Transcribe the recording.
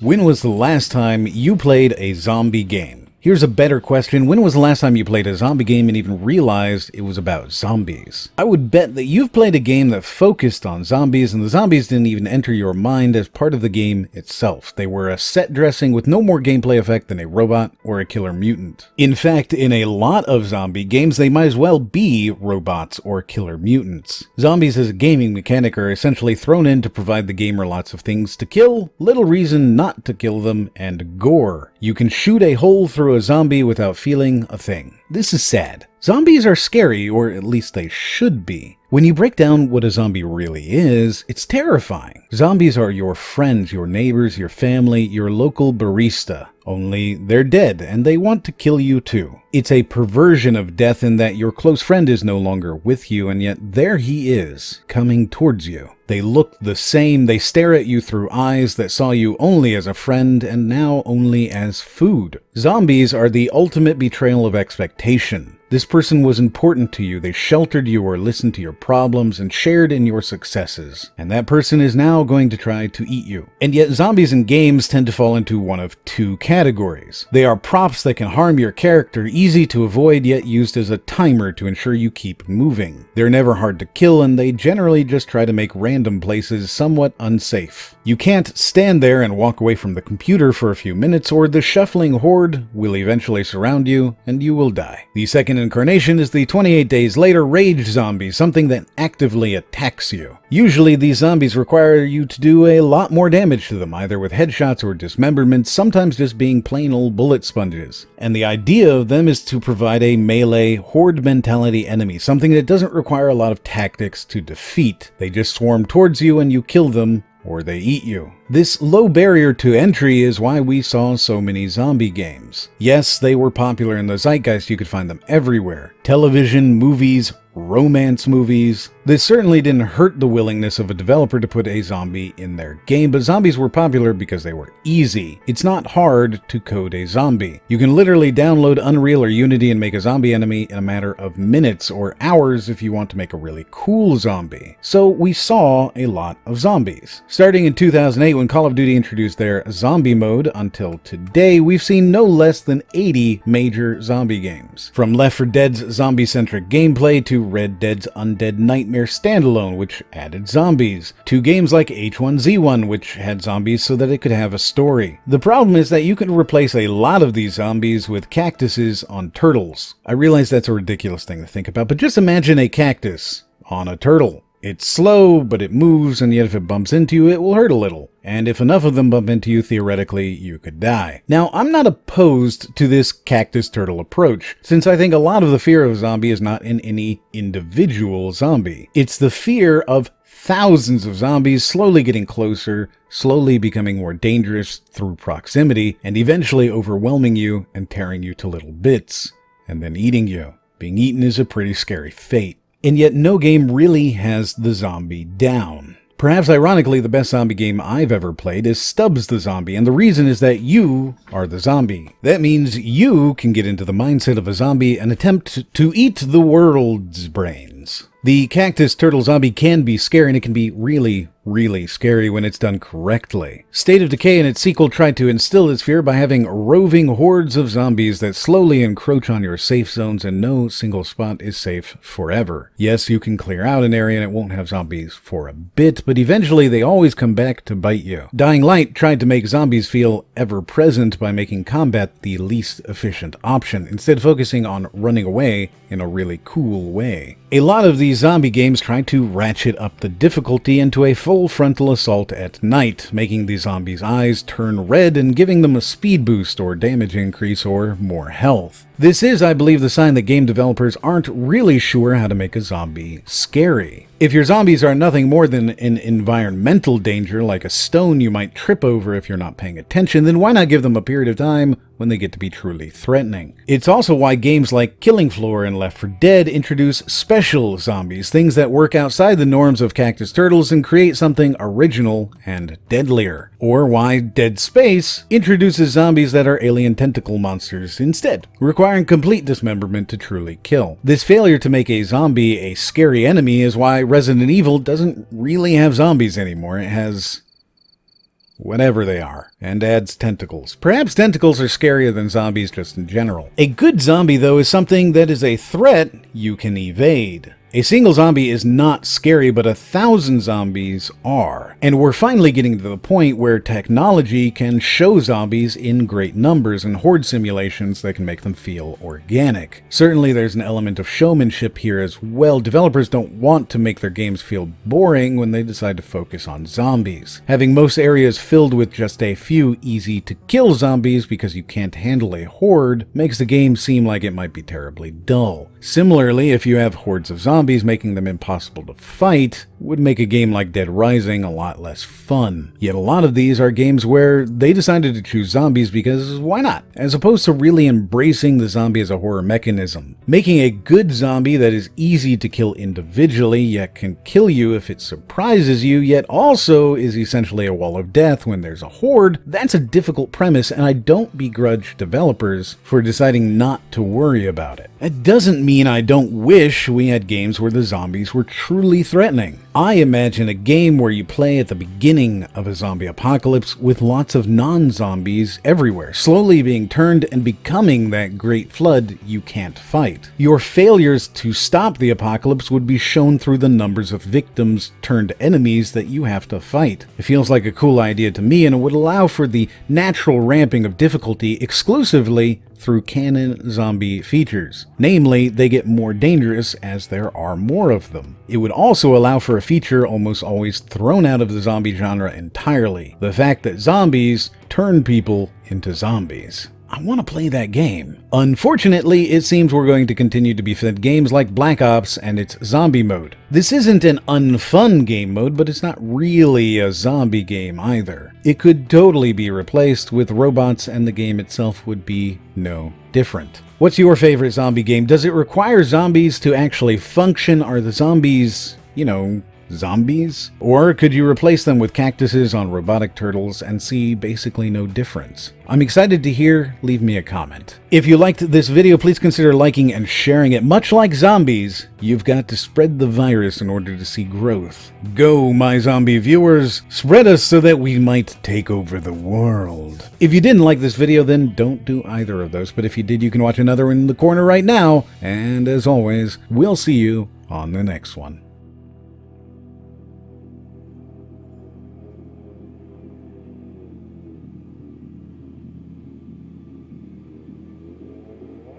When was the last time you played a zombie game? Here's a better question. When was the last time you played a zombie game and even realized it was about zombies? I would bet that you've played a game that focused on zombies, and the zombies didn't even enter your mind as part of the game itself. They were a set dressing with no more gameplay effect than a robot or a killer mutant. In fact, in a lot of zombie games, they might as well be robots or killer mutants. Zombies as a gaming mechanic are essentially thrown in to provide the gamer lots of things to kill, little reason not to kill them, and gore. You can shoot a hole through a zombie without feeling a thing. This is sad. Zombies are scary, or at least they should be. When you break down what a zombie really is, it's terrifying. Zombies are your friends, your neighbors, your family, your local barista. Only they're dead, and they want to kill you too. It's a perversion of death in that your close friend is no longer with you, and yet there he is, coming towards you. They look the same, they stare at you through eyes that saw you only as a friend, and now only as food. Zombies are the ultimate betrayal of expectation. This person was important to you, they sheltered you or listened to your problems and shared in your successes. And that person is now going to try to eat you. And yet zombies in games tend to fall into one of two categories. They are props that can harm your character, easy to avoid yet used as a timer to ensure you keep moving. They're never hard to kill, and they generally just try to make random places somewhat unsafe. You can't stand there and walk away from the computer for a few minutes, or the shuffling horde will eventually surround you and you will die. The second incarnation is the 28 days later rage zombie, something that actively attacks you. Usually these zombies require you to do a lot more damage to them, either with headshots or dismemberments, sometimes just being plain old bullet sponges. And the idea of them is to provide a melee, horde mentality enemy, something that doesn't require a lot of tactics to defeat. They just swarm towards you and you kill them, or they eat you. This low barrier to entry is why we saw so many zombie games. Yes, they were popular in the zeitgeist, you could find them everywhere. Television, movies, romance movies. This certainly didn't hurt the willingness of a developer to put a zombie in their game, but zombies were popular because they were easy. It's not hard to code a zombie. You can literally download Unreal or Unity and make a zombie enemy in a matter of minutes or hours if you want to make a really cool zombie. So we saw a lot of zombies. Starting in 2008, when Call of Duty introduced their zombie mode, until today, we've seen no less than 80 major zombie games. From Left 4 Dead's zombie-centric gameplay to Red Dead's Undead Nightmare Standalone, which added zombies, to games like H1Z1, which had zombies so that it could have a story. The problem is that you can replace a lot of these zombies with cactuses on turtles. I realize that's a ridiculous thing to think about, but just imagine a cactus on a turtle. It's slow, but it moves, and yet if it bumps into you, it will hurt a little. And if enough of them bump into you, theoretically, you could die. Now, I'm not opposed to this Cactus-Turtle approach, since I think a lot of the fear of a zombie is not in any individual zombie. It's the fear of thousands of zombies slowly getting closer, slowly becoming more dangerous through proximity, and eventually overwhelming you and tearing you to little bits, and then eating you. Being eaten is a pretty scary fate. And yet no game really has the zombie down. Perhaps ironically, the best zombie game I've ever played is Stubbs the Zombie, and the reason is that you are the zombie. That means you can get into the mindset of a zombie and attempt to eat the world's brains. The Cactus-Turtle zombie can be scary, and it can be really scary when it's done correctly. State of Decay and its sequel tried to instill this fear by having roving hordes of zombies that slowly encroach on your safe zones, and no single spot is safe forever. Yes, you can clear out an area and it won't have zombies for a bit, but eventually they always come back to bite you. Dying Light tried to make zombies feel ever-present by making combat the least efficient option, instead focusing on running away in a really cool way. A lot of these zombie games try to ratchet up the difficulty into a full frontal assault at night, making the zombies' eyes turn red and giving them a speed boost or damage increase or more health. This is, I believe, the sign that game developers aren't really sure how to make a zombie scary. If your zombies are nothing more than an environmental danger, like a stone you might trip over if you're not paying attention, then why not give them a period of time when they get to be truly threatening? It's also why games like Killing Floor and Left 4 Dead introduce special zombies, things that work outside the norms of Cactus-Turtles and create something original and deadlier. Or why Dead Space introduces zombies that are alien tentacle monsters instead, requiring complete dismemberment to truly kill. This failure to make a zombie a scary enemy is why Resident Evil doesn't really have zombies anymore. It has whatever they are, and adds tentacles. Perhaps tentacles are scarier than zombies just in general. A good zombie, though, is something that is a threat you can evade. A single zombie is not scary, but 1,000 zombies are. And we're finally getting to the point where technology can show zombies in great numbers and horde simulations that can make them feel organic. Certainly there's an element of showmanship here as well. Developers don't want to make their games feel boring when they decide to focus on zombies. Having most areas filled with just a few easy-to-kill zombies because you can't handle a horde makes the game seem like it might be terribly dull. Similarly, if you have hordes of zombies, making them impossible to fight would make a game like Dead Rising a lot less fun. Yet a lot of these are games where they decided to choose zombies because why not, as opposed to really embracing the zombie as a horror mechanism. Making a good zombie that is easy to kill individually, yet can kill you if it surprises you, yet also is essentially a wall of death when there's a horde, that's a difficult premise, and I don't begrudge developers for deciding not to worry about it. That doesn't mean I don't wish we had games where the zombies were truly threatening. I imagine a game where you play at the beginning of a zombie apocalypse with lots of non-zombies everywhere, slowly being turned and becoming that great flood you can't fight. Your failures to stop the apocalypse would be shown through the numbers of victims turned enemies that you have to fight. It feels like a cool idea to me, and it would allow for the natural ramping of difficulty exclusively through canon zombie features. Namely, they get more dangerous as there are more of them. It would also allow for a feature almost always thrown out of the zombie genre entirely: the fact that zombies turn people into zombies. I want to play that game. Unfortunately, it seems we're going to continue to be fed games like Black Ops and its zombie mode. This isn't an unfun game mode, but it's not really a zombie game either. It could totally be replaced with robots and the game itself would be no different. What's your favorite zombie game? Does it require zombies to actually function? Are the zombies, zombies? Or could you replace them with cactuses on robotic turtles and see basically no difference? I'm excited to hear. Leave me a comment. If you liked this video, please consider liking and sharing it. Much like zombies, you've got to spread the virus in order to see growth. Go, my zombie viewers, spread us so that we might take over the world. If you didn't like this video, then don't do either of those. But if you did, you can watch another one in the corner right now. And as always, we'll see you on the next one.